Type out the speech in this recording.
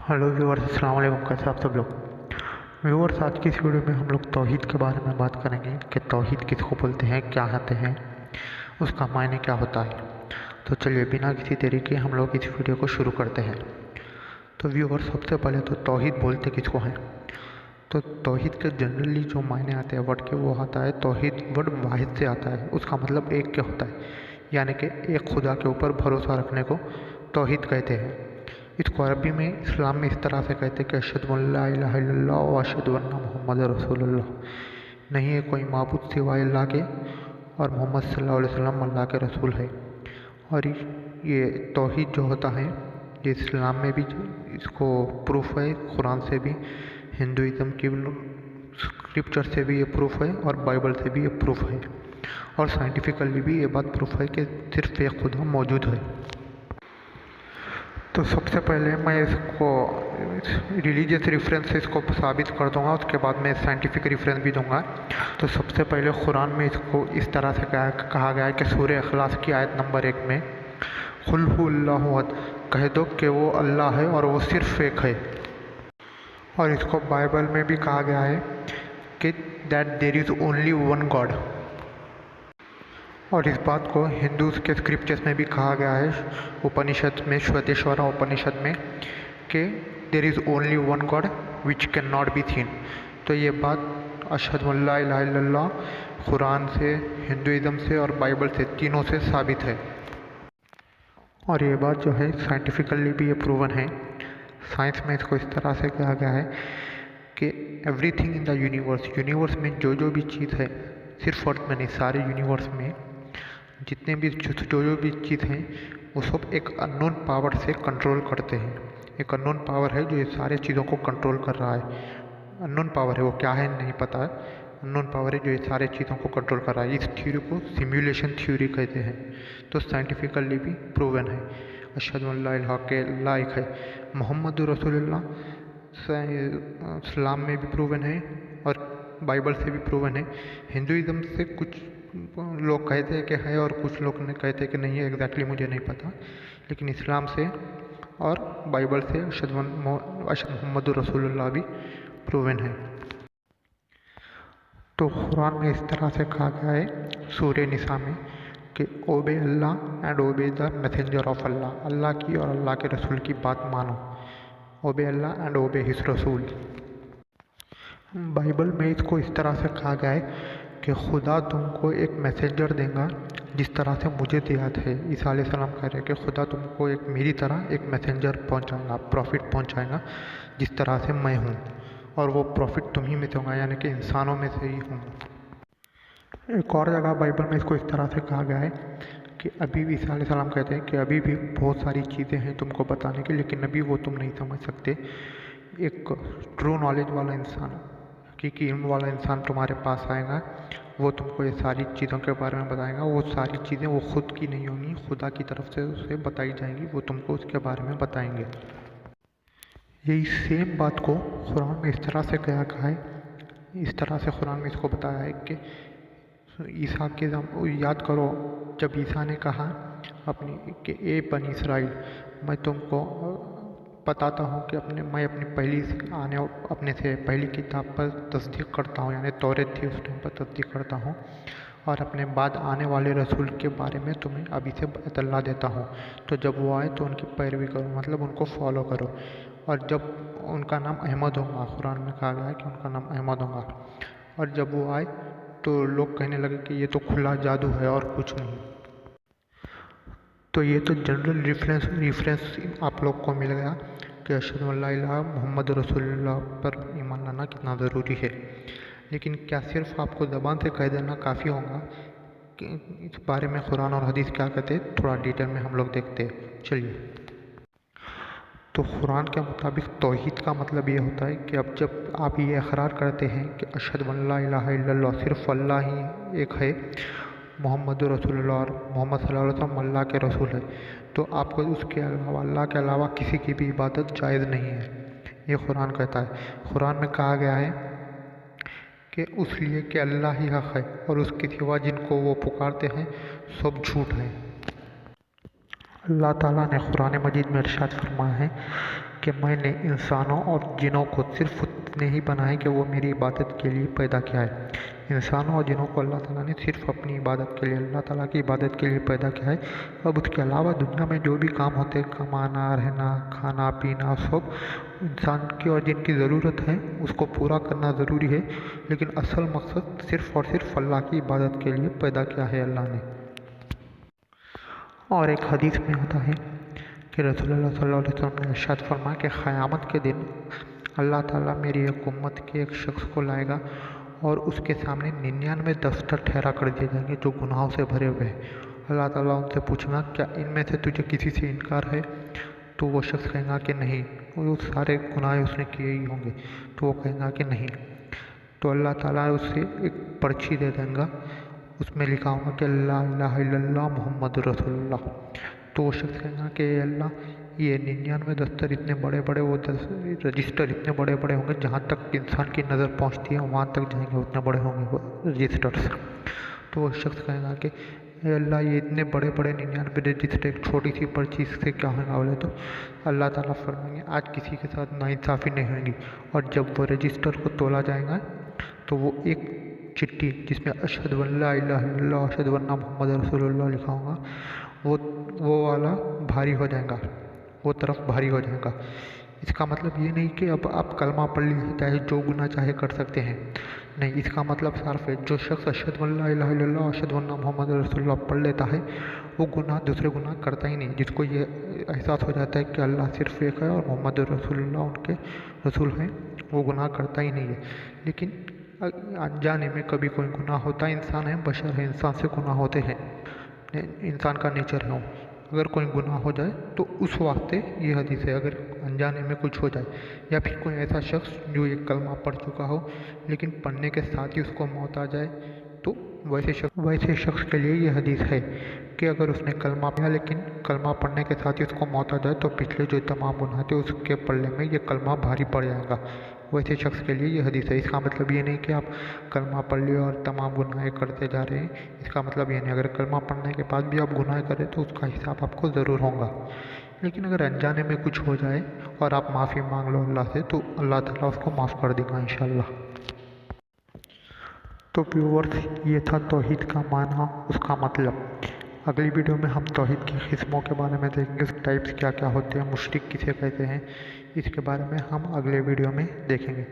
Hello viewers, अस्सलाम वालेकुम। कैसे आप सब लोग? व्यूअर्स, आज की इस वीडियो में हम लोग तौहीद के बारे में बात करेंगे कि तौहीद किसको बोलते हैं, क्या आते हैं, उसका मायने क्या होता है। तो चलिए बिना किसी देरी के हम लोग इस वीडियो को शुरू करते हैं। तो व्यूअर्स, सबसे पहले तो तौहीद बोलते किसको हैं? तो तौहीद के जनरली जो मायने आते हैं वर्ड के, वो आता है तौहीद वर्ड वाहिद से आता है। उसका मतलब एक क्या होता है, यानी कि एक खुदा के ऊपर भरोसा रखने को तौहीद कहते हैं। इसको अरबी में इस्लाम में इस तरह से कहते हैं कि अशहदु अल्ला इलाहा इल्लल्लाह व अशहदु अन्ना मुहम्मद रसूलुल्लाह। नहीं है कोई माबूद सिवाय अल्लाह के, और मोहम्मद सल्लल्लाहु अलैहि वसल्लम अल्लाह के रसूल है। और ये तौहीद जो होता है, ये इस्लाम में भी इसको प्रूफ है, कुरान से भी, हिंदुज़म की स्क्रिप्चर से भी ये प्रूफ है, और बाइबल से भी ये प्रूफ है, और साइंटिफिकली भी ये बात प्रूफ है कि सिर्फ एक खुदा मौजूद है। तो सबसे पहले मैं इसको रिलीजियस रेफरेंस से इसको साबित कर दूंगा, उसके बाद मैं साइंटिफिक रेफरेंस भी दूंगा। तो सबसे पहले कुरान में इसको इस तरह से कहा गया है कि सूरह इखलास की आयत नंबर 1 में कुल हु अल्लाहु अहद, कह दो कि वो अल्लाह है और वो सिर्फ एक है। और इसको बाइबल में भी कहा गया है कि that there is only one God. और इस बात को हिंदूज़ के स्क्रिप्चर्स में भी कहा गया है, उपनिषद में, श्वेतेश्वरा उपनिषद में, कि there is only one God which can not be seen. तो ये बात अशहदु अल्ला इलाहा इल्लल्लाह कुरान से, हिंदुज़म से और बाइबल से, तीनों से साबित है। और ये बात जो है साइंटिफिकली भी ये प्रूवन है। साइंस में इसको इस तरह से कहा गया है कि एवरीथिंग इन द यूनिवर्स में जो भी चीज़ है, सिर्फ अर्थ में नहीं, सारे यूनिवर्स में जितने भी जो भी चीज़ हैं, वो सब एक अननोन पावर से कंट्रोल करते हैं। एक अननोन पावर है जो ये सारे चीज़ों को कंट्रोल कर रहा है। अननोन पावर है, वो क्या है नहीं पता है। अननोन पावर है जो ये सारे चीज़ों को कंट्रोल कर रहा है। इस थ्योरी को सिमुलेशन थ्योरी कहते हैं। तो साइंटिफिकली भी प्रूवन है। अशहदु अल्ला इलाहा के अल्लाह एक है, मोहम्मद रसूलुल्लाह इस्लाम में भी प्रूवन है, और बाइबल से भी प्रूवन है। हिंदुज़म से कुछ लोग कहते हैं कि है, और कुछ लोग ने कहते हैं कि नहीं है। एग्जैक्टली मुझे नहीं पता, लेकिन इस्लाम से और बाइबल से अशहदु मोहम्मद रसूलुल्लाह भी प्रूवन है। तो कुरान में इस तरह से कहा गया है सूरह निसा में कि obey Allah and obey the messenger of Allah, Allah की और अल्लाह के रसूल की बात मानो। Obey Allah and obey his Rasool. Bible में इसको इस तरह से कहा गया है कि खुदा तुमको एक मैसेंजर देगा जिस तरह से मुझे दिया है। ईसा अलैहि सलाम कह रहे हैं कि खुदा तुमको एक मेरी तरह एक मैसेंजर पहुंचाएगा, प्रॉफिट पहुंचाएगा, जिस तरह से मैं हूँ, और वो प्रॉफिट तुम ही में से होगा, यानी कि इंसानों में से ही हूँ। एक और जगह बाइबल में इसको इस तरह से कहा गया है कि अभी भी ईसा अलैहि सलाम कहते हैं कि अभी भी बहुत सारी चीज़ें हैं तुमको बताने की, लेकिन अभी वो तुम नहीं समझ सकते। एक ट्रू नॉलेज वाला इंसान, हकीकी इल्म वाला इंसान तुम्हारे पास आएगा, वो तुमको ये सारी चीज़ों के बारे में बताएगा। वो सारी चीज़ें वो खुद की नहीं होंगी, खुदा की तरफ से उसे बताई जाएंगी, वो तुमको उसके बारे में बताएंगे। यही सेम बात को कुरान में इस तरह से कहा गया है, इस तरह से कुरान में इसको बताया है कि ईसा के याद करो जब ईसा ने कहा अपनी कि ए बनी इसराइल, मैं तुमको बताता हूँ कि मैं अपनी अपने से पहली किताब पर तस्दीक करता हूँ, यानी तौरेत थी उस टाइम पर तस्दीक करता हूँ, और अपने बाद आने वाले रसूल के बारे में तुम्हें अभी से इत्तला देता हूँ। तो जब वो आए तो उनकी पैरवी करो, मतलब उनको फॉलो करो। और जब उनका नाम अहमद होगा, कुरान में कहा गया है कि उनका नाम अहमद होगा। और जब वो आए तो लोग कहने लगे कि ये तो खुला जादू है और कुछ नहीं। तो ये तो जनरल रेफरेंस आप लोग को मिल गया कि अशहदु अल्ला इलाहा मोहम्मद रसूलुल्लाह पर ईमान लाना कितना ज़रूरी है। लेकिन क्या सिर्फ आपको ज़बान से कह देना काफ़ी होगा? कि इस बारे में कुरान और हदीस क्या कहते हैं, थोड़ा डिटेल में हम लोग देखते हैं। चलिए, तो कुरान के मुताबिक तौहीद का मतलब ये होता है कि अब जब आप ये इकरार करते हैं कि अशहदु अल्ला इलाहा इल्लल्लाह, सिर्फ अल्लाह ही एक है, मोहम्मद रसूलुल्लाह और मोहम्मद सल्लल्लाहु अलैहि वसल्लम अल्लाह के रसूल है, तो आपको उसके अलावा, अल्लाह के अलावा किसी की भी इबादत जायज़ नहीं है। ये कुरान कहता है। कुरान में कहा गया है कि उस लिए कि अल्लाह ही हक़ है, और उसके सिवा जिनको वो पुकारते हैं सब झूठ हैं। اللہ تعالیٰ نے قرآن مجید میں ارشاد فرمایا ہے کہ میں نے انسانوں اور جنوں کو صرف اتنے ہی بنائے کہ وہ میری عبادت کے لیے پیدا کیا ہے۔ انسانوں اور جنوں کو اللہ تعالیٰ نے صرف اپنی عبادت کے لیے، اللہ تعالیٰ کی عبادت کے لیے پیدا کیا ہے۔ اب اس کے علاوہ دنیا میں جو بھی کام ہوتے ہیں، کمانا، رہنا، کھانا پینا، سب انسان کی اور جن کی ضرورت ہے اس کو پورا کرنا ضروری ہے، لیکن اصل مقصد صرف اور صرف اللہ کی عبادت کے لیے پیدا کیا ہے اللہ نے۔ اور ایک حدیث میں آتا ہے کہ رسول اللہ صلی اللہ علیہ وسلم نے ارشاد فرمایا کہ قیامت کے دن اللہ تعالیٰ میری ایک امت کے ایک شخص کو لائے گا اور اس کے سامنے 99 دفتر ٹھہرا کر دیے جائیں گے جو گناہوں سے بھرے ہوئے ہیں۔ اللہ تعالیٰ ان سے پوچھیں گا کیا ان میں سے تجھے کسی سے انکار ہے؟ تو وہ شخص کہیں گا کہ نہیں، وہ سارے گناہ اس نے کیے ہی ہوں گے، تو وہ کہیں گا کہ نہیں۔ تو اللہ تعالیٰ اس سے ایک پرچی دے دیں گا، اس میں لکھا ہوگا کہ لا الہ الا اللہ محمد رسول اللہ۔ تو وہ شخص کہے گا کہ اے اللہ یہ 99 دفتر اتنے بڑے بڑے، وہ رجسٹر اتنے بڑے بڑے ہوں گے، جہاں تک انسان کی نظر پہنچتی ہے وہاں تک جائیں گے، اتنے بڑے ہوں گے وہ رجسٹرس۔ تو وہ شخص کہے گا کہ اے اللہ یہ اتنے بڑے بڑے 99 رجسٹر ایک چھوٹی سی پرچی سے کیا ہوگا؟ بولے تو اللہ تعالیٰ فرمائیں گے آج کسی کے ساتھ ناانصافی نہیں ہوگی، اور جب وہ رجسٹر کو تولا جائے گا تو وہ ایک چٹھی جس میں اشہد ان لا الہ الا اللہ اشہد ان محمد رسول اللہ لکھا ہوگا، وہ والا بھاری ہو جائے گا، وہ طرف بھاری ہو جائے گا۔ اس کا مطلب یہ نہیں کہ اب آپ کلمہ پڑھ لیجیے، چاہے جو گناہ چاہے کر سکتے ہیں، نہیں، اس کا مطلب صرف ہے جو شخص اشہد ان لا الہ الا اللہ اشہد ان محمد رسول اللہ پڑھ لیتا ہے وہ دوسرے گناہ کرتا ہی نہیں، جس کو یہ احساس ہو جاتا ہے کہ اللہ صرف ایک ہے اور محمد رسول اللہ ان کے رسول ہیں، وہ گناہ کرتا ہی نہیں ہے۔ لیکن انجانے میں کبھی کوئی گناہ ہوتا ہے، انسان ہے، بشر ہے، انسان سے گناہ ہوتے ہیں، انسان کا نیچر ہے۔ اگر کوئی گناہ ہو جائے تو اس واسطے یہ حدیث ہے، اگر انجانے میں کچھ ہو جائے یا پھر کوئی ایسا شخص جو یہ کلمہ پڑھ چکا ہو لیکن پڑھنے کے ساتھ ہی اس کو موت آ جائے تو ویسے شخص کے لیے یہ حدیث ہے کہ اگر اس نے کلمہ پڑھا لیکن کلمہ پڑھنے کے ساتھ ہی اس کو موت آ جائے تو پچھلے جو تمام گناہ تھے اس کے پڑھنے میں یہ کلمہ بھاری پڑ جائے گا، ویسے شخص کے لیے یہ حدیث ہے۔ اس کا مطلب یہ نہیں کہ آپ کلمہ پڑھ لیے اور تمام گناہ کرتے جا رہے ہیں، اس کا مطلب یہ نہیں، اگر کلمہ پڑھنے کے بعد بھی آپ گناہ کریں تو اس کا حساب آپ کو ضرور ہوگا۔ لیکن اگر انجانے میں کچھ ہو جائے اور آپ معافی مانگ لو اللہ سے تو اللہ تعالیٰ اس کو معاف کر دے گا انشاءاللہ۔ تو ویورز یہ تھا توحید کا معنی، اس کا مطلب۔ اگلی ویڈیو میں ہم توحید کی قسموں کے بارے میں دیکھیں گے، ٹائپس کیا کیا ہوتے ہیں، مشرک کسے کہتے ہیں، اس کے بارے میں ہم اگلے ویڈیو میں دیکھیں گے۔